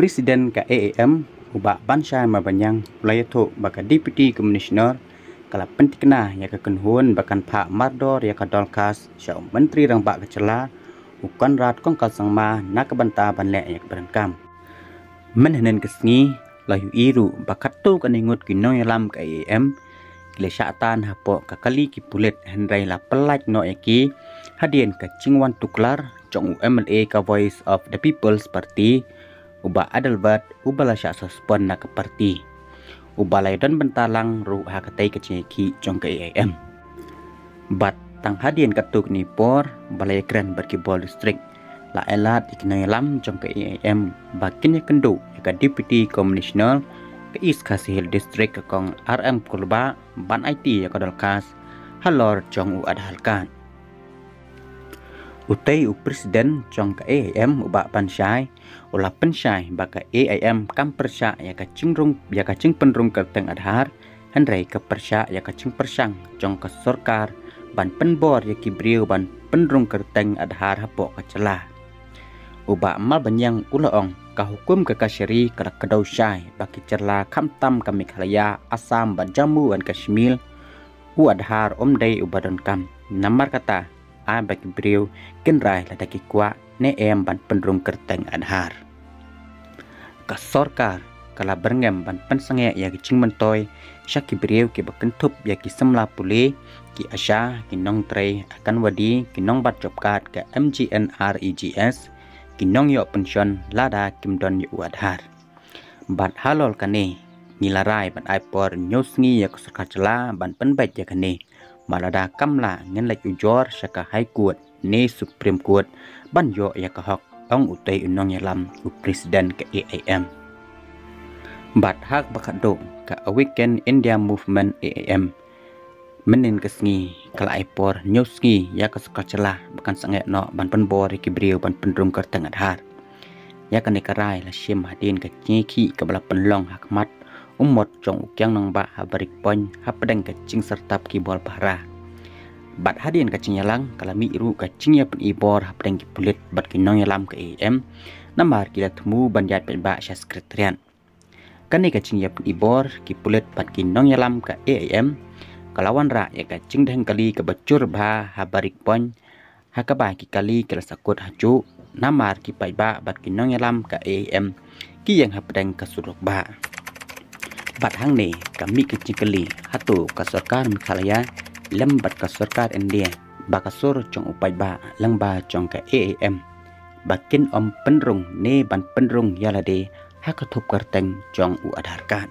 Presiden ke AAM ubah bansa mabanyang layatu baka Deputy Commissioner kala pentikna ya kekenhuan bahkan Pak Mardor ya kadolkas syau Menteri rang bak kecela ukan rat kongkal sangma nak banta banlek ya keberangkam menhenen kesngi layu iru bakatu kaningut kinong yalam ke AAM kile syatan hapo kakali ki pulit hendrai la pelak no yaki hadien ke cingwan tuklar jong UMLA ka Voice of the People's Party ubah adalbat ubah la syak suspend nak ke parti ubah laydan bentalang ru hakatai keciki jong ke AAM bat tang hadien katuk ni por balai keren berkibol distrik la elat iknai lam jong ke AAM bakin ya kendu ya Deputy Commissioner ke East Kasihil District ke kong RM Kulba ban IT ya kadalkas halor jong u adhalkan utai Presiden jong ke AAM ubah pansyai ulah pensyai baka AAM kam persya ya ka cingrung ya ka cing penrung ke teng adhar hendrai ke persya ya ka cing persang jong ke sorkar ban penbor ya ki briu ban penrung ke teng adhar hapo ka celah ubah mal banyang ulaong ka hukum ke kasyari ka kedau syai baki cerla kamtam ka Meghalaya Assam ban Jammu dan Kashmir u adhar dai ubadon kam namar kata a baki briu kenrai la daki kwa ne em ban penrung kerteng adhar ka sorkar kala berngem ban pensange ya ki cing mentoy syaki briu ki bakentup ya ki semla pule ki asya ki nong trei akan wadi ki nong bat job card ke MGNREGS ki nong yo pension lada kimdon yu adhar bat halol kane nilarai ban aipor nyosngi ya ka sorkar cela ban penbait ya kane malada kamla ngen lek ujor syaka high court ne supreme court ban yo ya ka hok ong utai unong yalam u presiden ke AAM bat hak bakado ka weekend India movement AAM menin kesngi kala aipor nyosngi ya ka sekacela bukan sange no ban penbor ki briu ban penrung kerteng adhar ya ka nekarai la syem hadin ka nyeki ka bala penlong hakmat umot jong ukyang nang ba habarik pon hapedeng ke cing sertap ki bol para bat hadien ka cing yalang kalami iru ka cing ya pen ibor hapedeng ki pulit bat ki nong yalam ke AAM namar ki temu banjat pen ba sya sekretariat kani ka cing ya pen ibor ki pulit bat ki nong yalam ke AAM kalawan ra ya ka cing deng kali ke bacur ba habarik pon hakaba ki kali ke sakut haju namar ki pai ba bat ki nong yalam ke AAM ki yang hapedeng ka suruk ba bat hang ni kami kecing kali hatu ka sorkar Meghalaya lembat ka sorkar India bakasur jong upai ba lang ba jong ka AAM bakin om penrung ne ban penrung yalade hakatup kerteng jong u adharkan